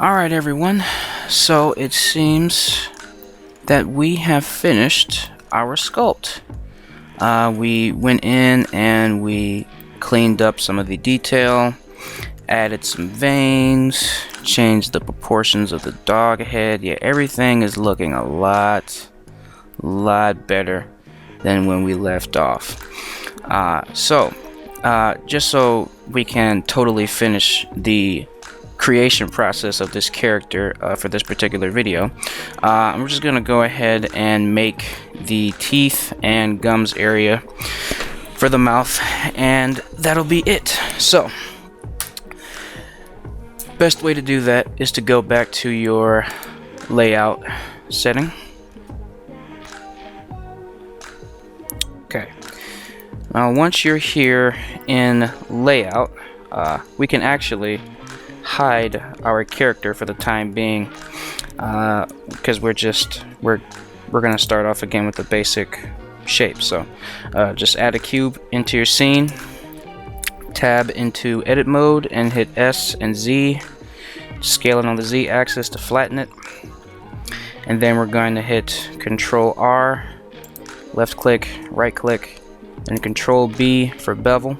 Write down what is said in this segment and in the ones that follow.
Alright everyone, so it seems that we have finished our sculpt. We went in and we cleaned up some of the detail, added some veins, changed the proportions of the dog head. Yeah, everything is looking a lot better than when we left off. Just so we can totally finish the creation process of this character for this particular video, I'm just gonna go ahead and make the teeth and gums area for the mouth, and that'll be it. So best way to do that is to go back to your layout setting. Okay, now once you're here in layout, we can actually hide our character for the time being, because we're gonna start off again with the basic shape. So just add a cube into your scene, tab into edit mode, and hit S and Z, scale it on the Z axis to flatten it, and then we're going to hit Control R, left click, right click, and Control B for bevel,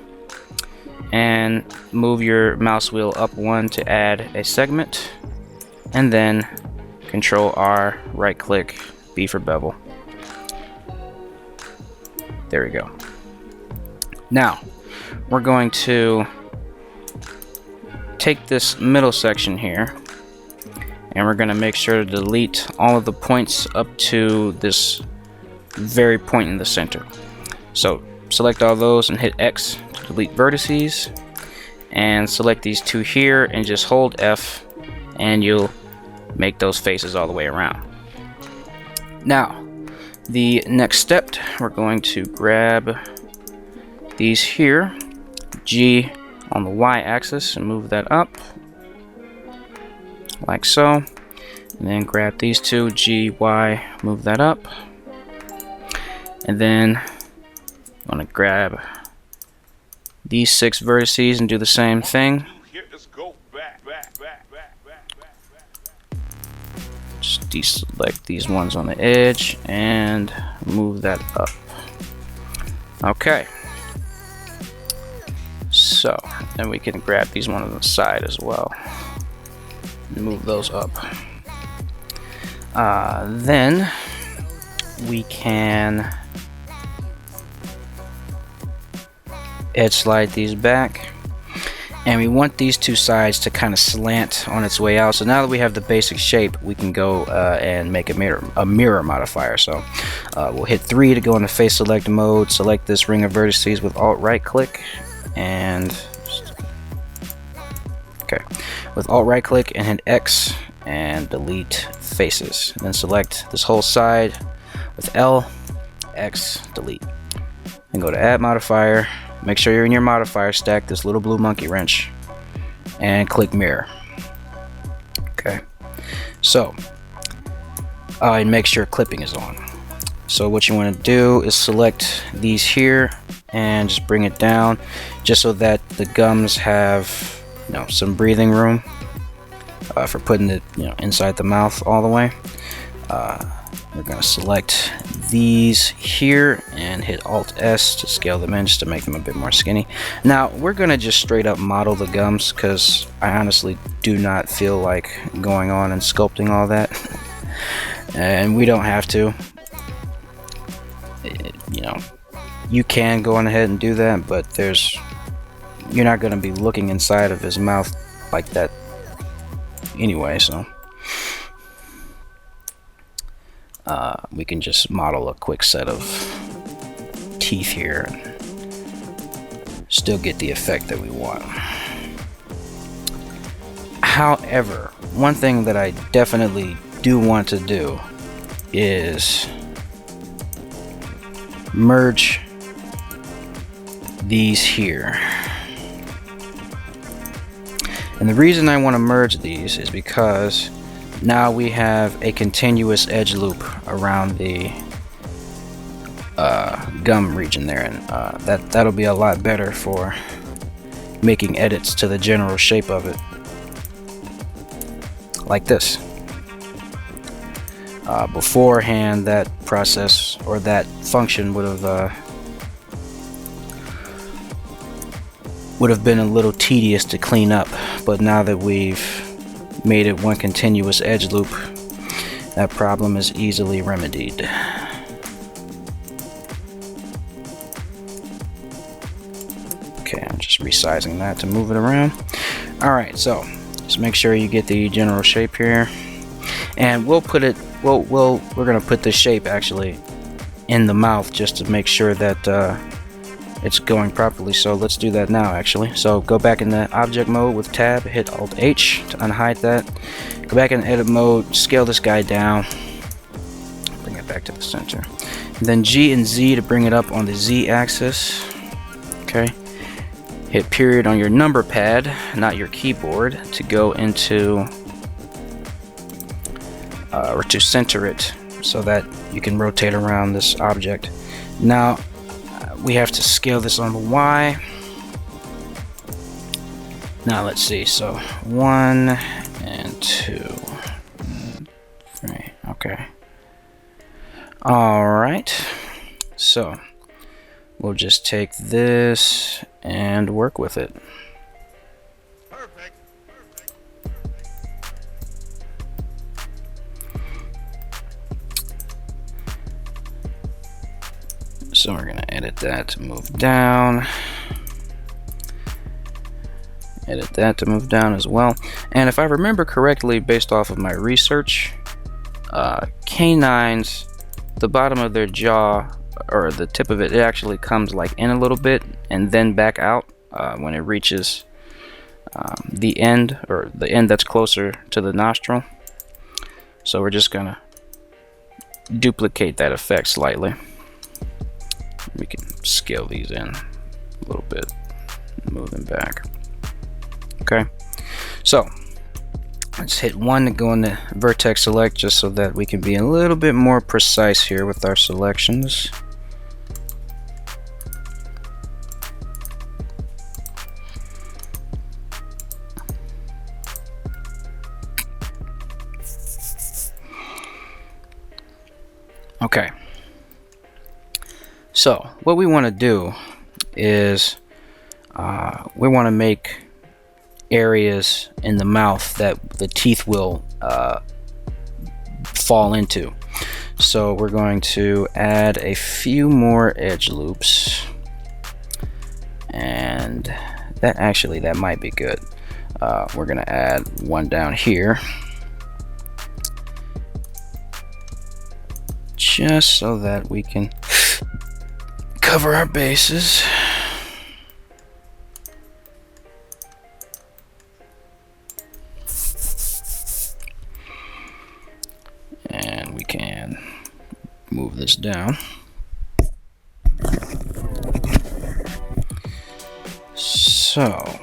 and move your mouse wheel up one to add a segment, and then Control R, right click, B for bevel. There we go. Now we're going to take this middle section here, and we're going to make sure to delete all of the points up to this very point in the center. So select all those and hit X to delete vertices, and select these two here and just hold F, and you'll make those faces all the way around. Now the next step, we're going to grab these here, G on the Y axis, and move that up like so, and then grab these two, G, Y, move that up, and then I'm going to grab these 6 vertices and do the same thing. Just deselect these ones on the edge and move that up. Okay. So then we can grab these ones on the side as well and move those up. Then we can edge slide these back, and we want these two sides to kind of slant on its way out. So now that we have the basic shape, we can go and make a mirror modifier. So we'll hit 3 to go into face select mode, select this ring of vertices with alt right click, and with alt right click and hit X and delete faces, and then select this whole side with L, X, delete, and go to add modifier. Make sure you're in your modifier stack, this little blue monkey wrench, and click mirror. Okay, so and make sure clipping is on. So what you want to do is select these here and just bring it down, just so that the gums have, you know, some breathing room for putting it, you know, inside the mouth all the way. We're going to select these here and hit Alt S to scale them in, just to make them a bit more skinny. Now we're going to just straight up model the gums, because I honestly do not feel like going on and sculpting all that. And we don't have to. You know, you can go on ahead and do that, but you're not going to be looking inside of his mouth like that anyway, so we can just model a quick set of teeth here and still get the effect that we want. However, one thing that I definitely do want to do is merge these here. And the reason I want to merge these is because now we have a continuous edge loop around the gum region there, and that'll be a lot better for making edits to the general shape of it. like this. Beforehand, that process or that function would have been a little tedious to clean up, but now that we've made it one continuous edge loop, that problem is easily remedied. Okay, I'm just resizing that to move it around. Alright, so just make sure you get the general shape here, and we'll put it, we're gonna put this shape actually in the mouth just to make sure that it's going properly. So let's do that now actually. So go back in the object mode with tab, hit Alt H to unhide that, go back in edit mode, scale this guy down, bring it back to the center, and then G and Z to bring it up on the Z axis. Okay, hit period on your number pad, not your keyboard, to go into or to center it so that you can rotate around this object. Now we have to scale this on the Y. Now let's see, so 1 and 2 and 3. Okay, alright, so we'll just take this and work with it. So we're gonna edit that to move down, edit that to move down as well. And if I remember correctly, based off of my research, canines, the bottom of their jaw, or the tip of it, it actually comes like in a little bit and then back out when it reaches the end, or the end that's closer to the nostril. So we're just gonna duplicate that effect slightly. We can scale these in a little bit, move them back. Okay, so let's hit 1 to go into vertex select, just so that we can be a little bit more precise here with our selections. Okay, so what we want to do is we want to make areas in the mouth that the teeth will fall into. So we're going to add a few more edge loops, and that might be good. We're gonna add one down here, just so that we can cover our bases. And we can move this down. So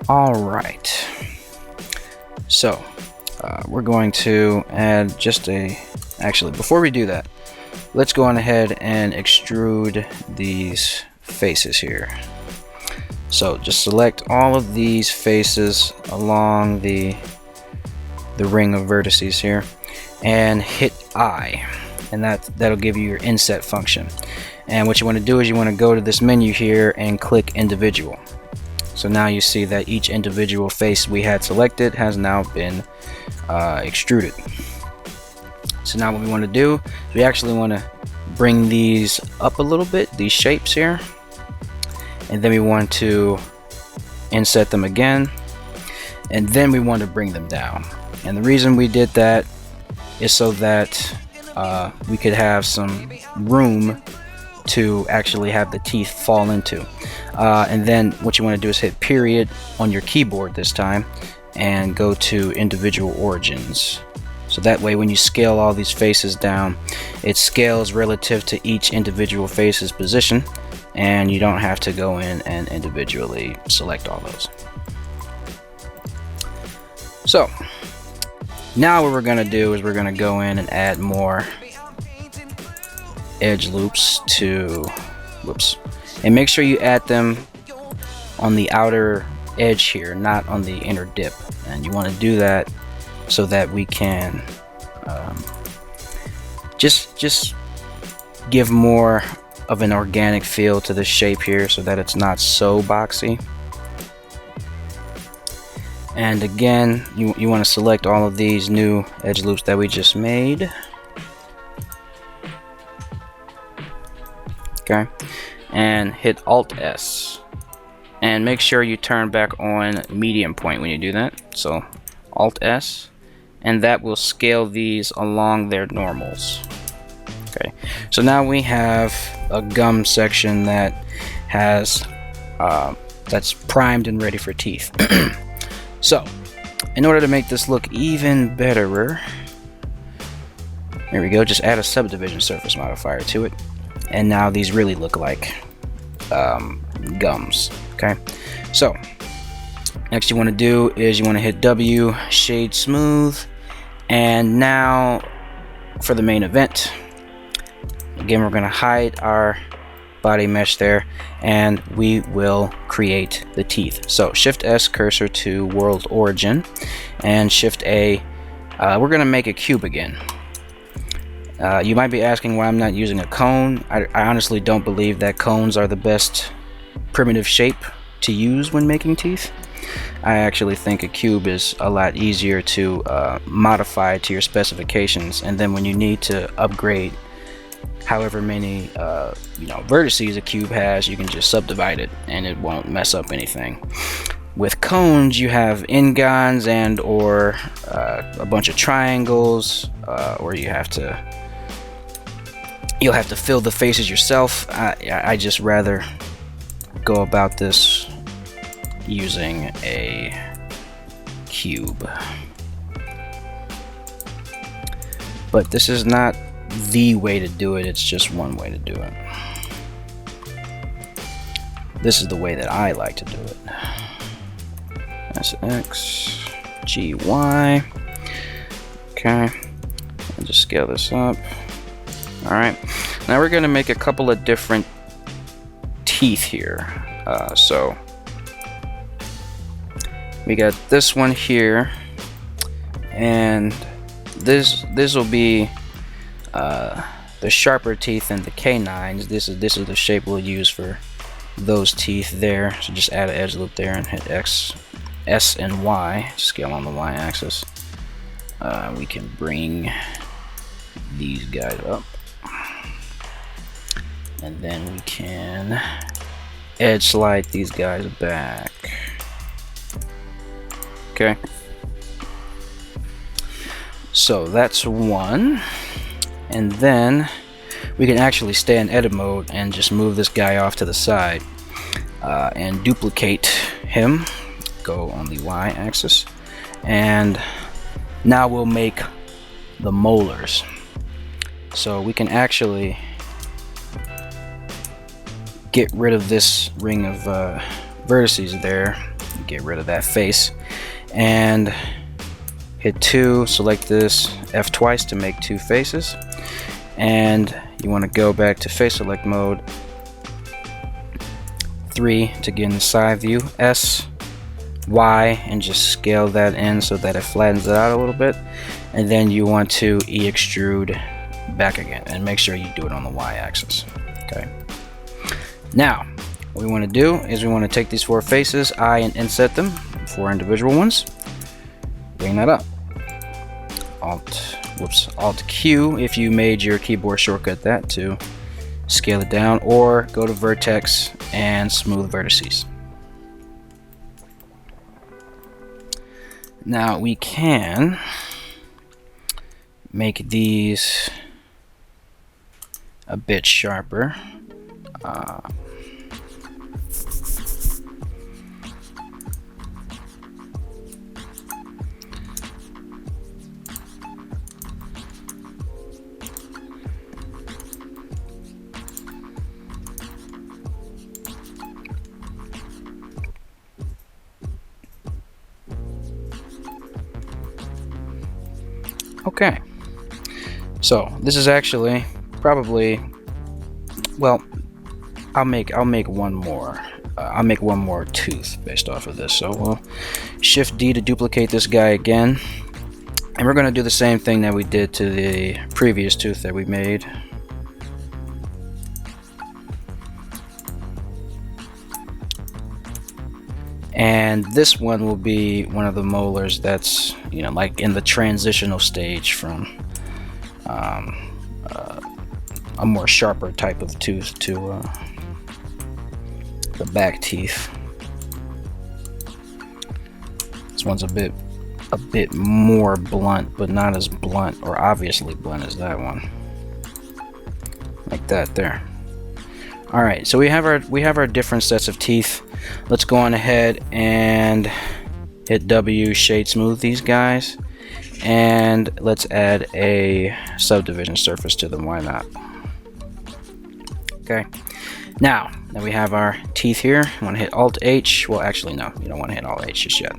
all right, so we're going to add just actually before we do that, let's go on ahead and extrude these faces here. So just select all of these faces along the ring of vertices here and hit I, and that'll give you your inset function. And what you want to do is you want to go to this menu here and click individual. So now you see that each individual face we had selected has now been extruded. So now what we want to do is we actually want to bring these up a little bit, these shapes here, and then we want to inset them again, and then we want to bring them down. And the reason we did that is so that we could have some room to actually have the teeth fall into. And then what you want to do is hit period on your keyboard this time and go to individual origins. So that way when you scale all these faces down, it scales relative to each individual face's position, and you don't have to go in and individually select all those. So now what we're going to do is we're going to go in and add more edge loops to, and make sure you add them on the outer edge here, not on the inner dip. And you want to do that so that we can just give more of an organic feel to the shape here, so that it's not so boxy. And again, you want to select all of these new edge loops that we just made. Okay, and hit Alt S, and make sure you turn back on medium point when you do that. So Alt S, and that will scale these along their normals. Okay, so now we have a gum section that has that's primed and ready for teeth. So in order to make this look even betterer, there we go, just add a subdivision surface modifier to it, and now these really look like gums. Okay, so next you want to do is you want to hit W, shade smooth, and now for the main event, again we're going to hide our body mesh there, and we will create the teeth. So Shift S cursor to world origin, and Shift A, we're going to make a cube again. You might be asking why I'm not using a cone. I honestly don't believe that cones are the best primitive shape to use when making teeth. I actually think a cube is a lot easier to modify to your specifications, and then when you need to upgrade however many vertices a cube has, you can just subdivide it and it won't mess up anything. With cones, you have n-gons and or a bunch of triangles, or you'll have to fill the faces yourself. I just rather go about this using a cube. But this is not the way to do it, it's just one way to do it. This is the way that I like to do it. SX, GY. Okay, I'll just scale this up. Alright, now we're going to make a couple of different teeth here. So we got this one here, and this will be the sharper teeth and the canines. This is the shape we'll use for those teeth there. So just add an edge loop there and hit X, S, and Y. Scale on the Y axis. We can bring these guys up, and then we can edge slide these guys back. Okay. So that's one. And then we can actually stay in edit mode and just move this guy off to the side and duplicate him. Go on the Y axis, and now we'll make the molars. So we can actually get rid of this ring of vertices there, get rid of that face, and hit 2, select this, F twice to make 2 faces, and you want to go back to face select mode, 3 to get in the side view, S, Y, and just scale that in so that it flattens it out a little bit, and then you want to extrude back again, and make sure you do it on the Y axis. Okay. Now, what we want to do is we want to take these 4 faces, and inset them, 4 individual ones. Bring that up. Alt Q if you made your keyboard shortcut that to scale it down, or go to vertex and smooth vertices. Now we can make these a bit sharper. Okay, so this is actually probably, well, I'll make one more I'll make one more tooth based off of this. So we'll Shift D to duplicate this guy again, and we're going to do the same thing that we did to the previous tooth that we made. And this one will be one of the molars that's, you know, like in the transitional stage from a more sharper type of tooth to the back teeth. This one's a bit more blunt, but not as blunt or obviously blunt as that one. Like that there. All right, so we have our different sets of teeth. Let's go on ahead and hit W, shade smooth these guys, and let's add a subdivision surface to them. Why not? Okay. Now that we have our teeth here, I want to hit Alt H. Well, actually, no, you don't want to hit Alt H just yet,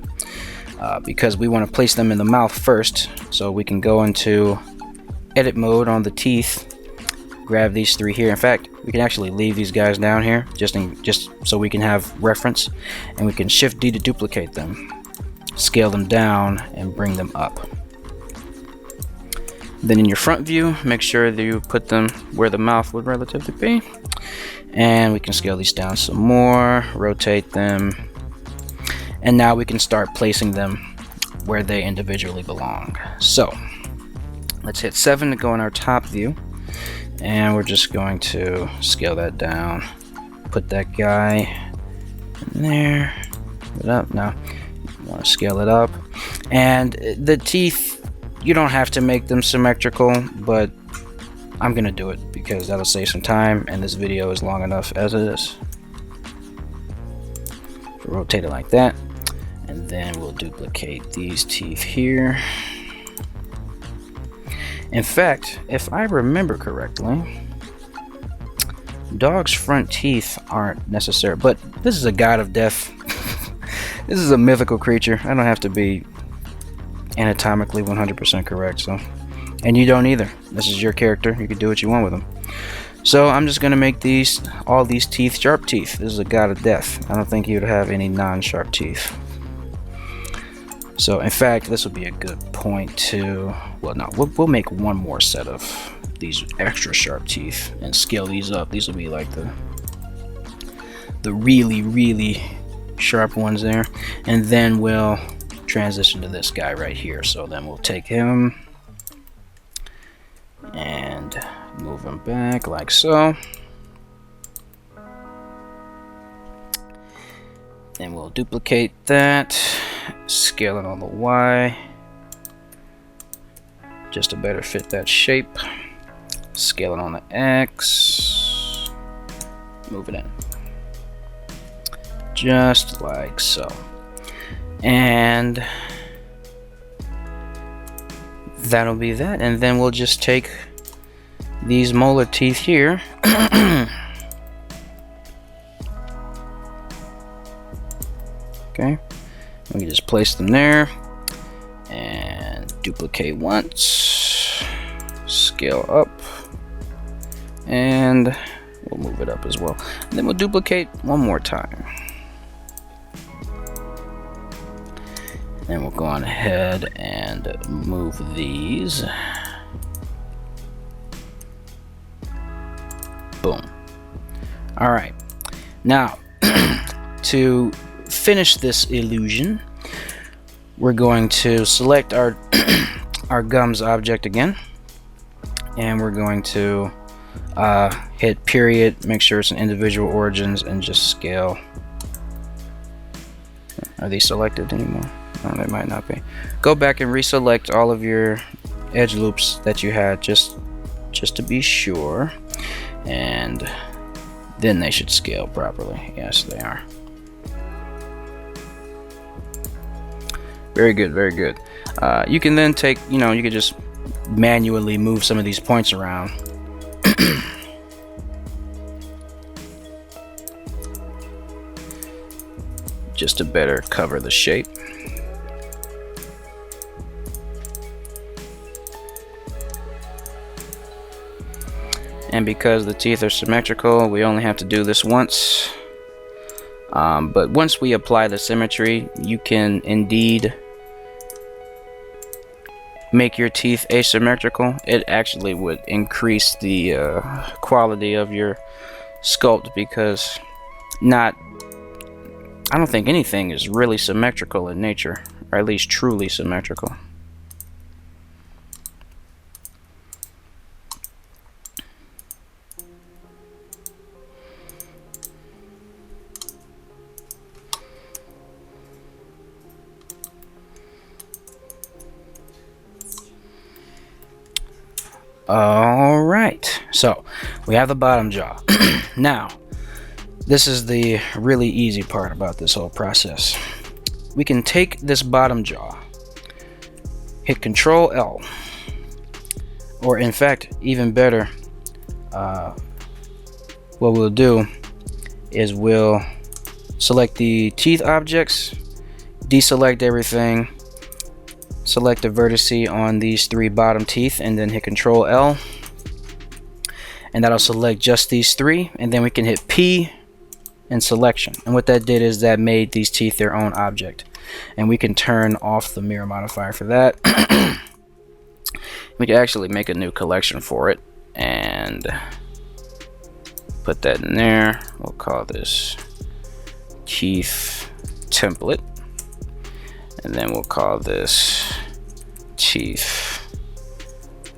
because we want to place them in the mouth first. So we can go into edit mode on the teeth. Grab these three here. In fact, we can actually leave these guys down here just so we can have reference, and we can Shift D to duplicate them, scale them down, and bring them up. Then in your front view, make sure that you put them where the mouth would relatively be, and we can scale these down some more, rotate them, and now we can start placing them where they individually belong. So let's hit 7 to go in our top view. And we're just going to scale that down, put that guy in there, put it up. Now you want to scale it up, and the teeth, you don't have to make them symmetrical, but I'm gonna do it because that'll save some time, and this video is long enough as it is. So rotate it like that, and then we'll duplicate these teeth here. In fact, if I remember correctly, dogs' front teeth aren't necessary, but this is a god of death. This is a mythical creature. I don't have to be anatomically 100% correct, so, and you don't either. This is your character. You can do what you want with them. So I'm just gonna make all these teeth sharp teeth. This is a god of death. I don't think he would have any non-sharp teeth. So in fact, this will be a good point to, well, no, we'll make one more set of these extra sharp teeth and scale these up. These will be like the really sharp ones there, and then we'll transition to this guy right here. So then we'll take him and move him back like so. Then we'll duplicate that, scale it on the Y just to better fit that shape, scale it on the X, move it in just like so, and that'll be that. And then we'll just take these molar teeth here okay, we can just place them there and duplicate once, scale up, and we'll move it up as well. And then we'll duplicate one more time. And we'll go on ahead and move these. Boom. All right. Now, to finish this illusion, we're going to select our our gums object again, and we're going to hit period, make sure it's an individual origins, and just scale. Are these selected anymore? No, they might not be. Go back and reselect all of your edge loops that you had, just to be sure, and then they should scale properly. Yes, they are. Very good, very good. You can then take, you can just manually move some of these points around. Just to better cover the shape. And because the teeth are symmetrical, we only have to do this once. But once we apply the symmetry, you can indeed make your teeth asymmetrical. It actually would increase the quality of your sculpt, because I don't think anything is really symmetrical in nature, or at least truly symmetrical. Alright, so we have the bottom jaw. Now, this is the really easy part about this whole process. We can take this bottom jaw, hit Control L, or in fact, even better, what we'll do is we'll select the teeth objects, deselect everything, select the vertice on these 3 bottom teeth, and then hit Control L, and that'll select just these 3, and then we can hit P and selection. And what that did is that made these teeth their own object, and we can turn off the mirror modifier for that. We can actually make a new collection for it and put that in there. We'll call this teeth template, and then we'll call this teeth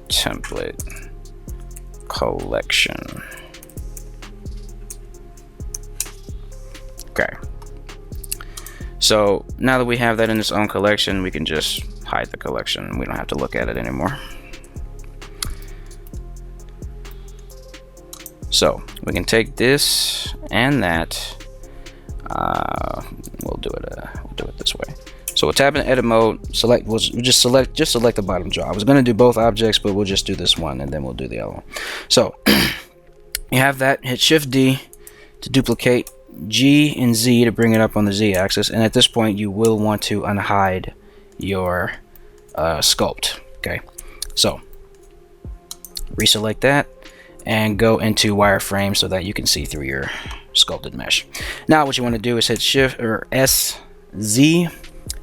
template collection. Okay, so now that we have that in its own collection, we can just hide the collection. We don't have to look at it anymore. So we can take this and that. We'll do it this way. So we'll tap in edit mode, select, we'll just select the bottom jaw. I was going to do both objects, but we'll just do this one, and then we'll do the other one. So you have that, hit Shift D to duplicate, G and Z to bring it up on the Z axis, and at this point you will want to unhide your sculpt. Okay, so reselect that and go into wireframe so that you can see through your sculpted mesh. Now what you want to do is hit Shift or S, Z,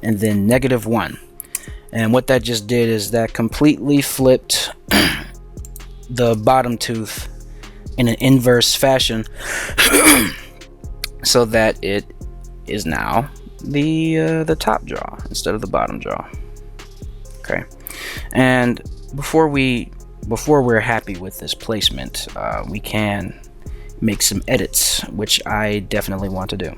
and then -1. And what that just did is that completely flipped the bottom tooth in an inverse fashion so that it is now the top jaw instead of the bottom jaw. Okay, and before we're happy with this placement, we can make some edits, which I definitely want to do.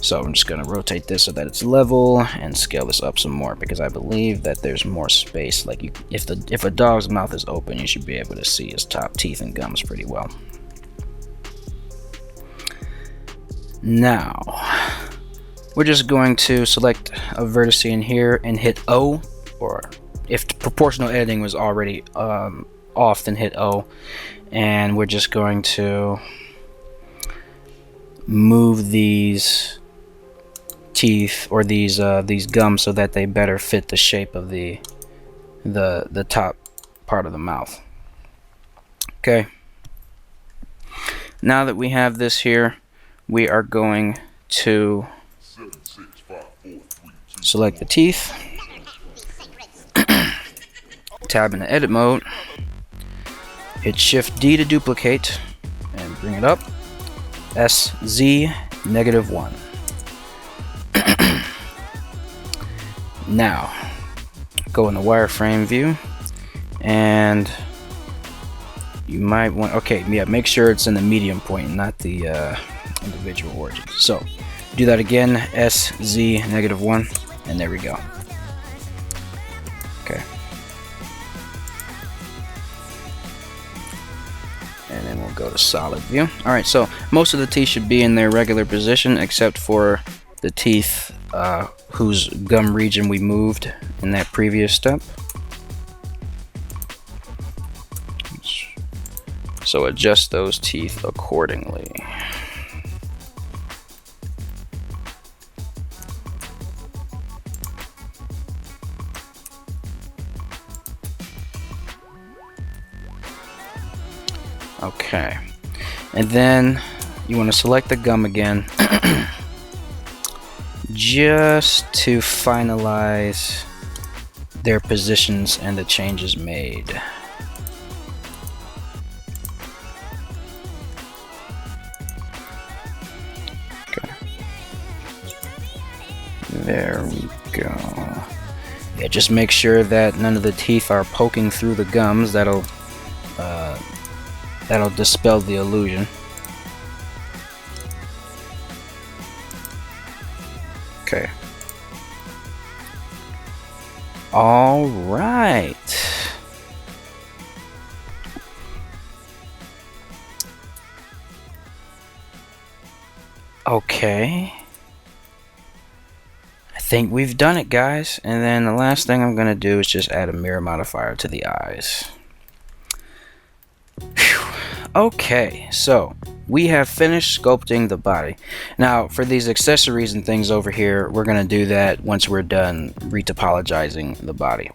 So I'm just going to rotate this so that it's level and scale this up some more, because I believe that there's more space. Like if a dog's mouth is open, you should be able to see his top teeth and gums pretty well. Now we're just going to select a vertex in here and hit O, or if proportional editing was already off, then hit O, and we're just going to move these teeth or these gums so that they better fit the shape of the top part of the mouth. Okay, now that we have this here, we are going to select the teeth, tab into edit mode, hit Shift D to duplicate and bring it up, S, Z, -1. Now go in the wireframe view, and you might want, okay, yeah, make sure it's in the medium point, not the individual origins. So do that again, S, Z, -1, and there we go. Okay, and then we'll go to solid view. Alright, so most of the teeth should be in their regular position except for the teeth whose gum region we moved in that previous step. So adjust those teeth accordingly. Okay, and then you want to select the gum again just to finalize their positions and the changes made. Okay. There we go. Yeah, just make sure that none of the teeth are poking through the gums. That'll dispel the illusion. Okay. All right. Okay. I think we've done it, guys. And then the last thing I'm gonna do is just add a mirror modifier to the eyes. Whew. Okay, so we have finished sculpting the body. Now, for these accessories and things over here, we're gonna do that once we're done retopologizing the body,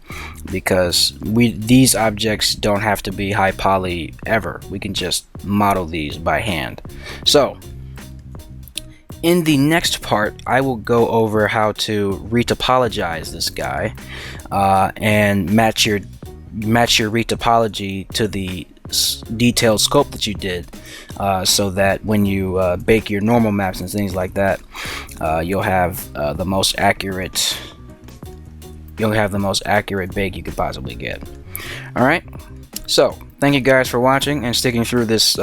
because these objects don't have to be high poly ever. We can just model these by hand. So in the next part, I will go over how to retopologize this guy and match your retopology to the detailed sculpt that you did, so that when you bake your normal maps and things like that, you'll have the most accurate bake you could possibly get. All right, so thank you guys for watching and sticking through this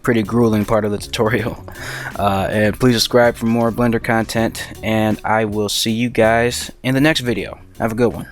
pretty grueling part of the tutorial. And please subscribe for more Blender content, and I will see you guys in the next video. Have a good one.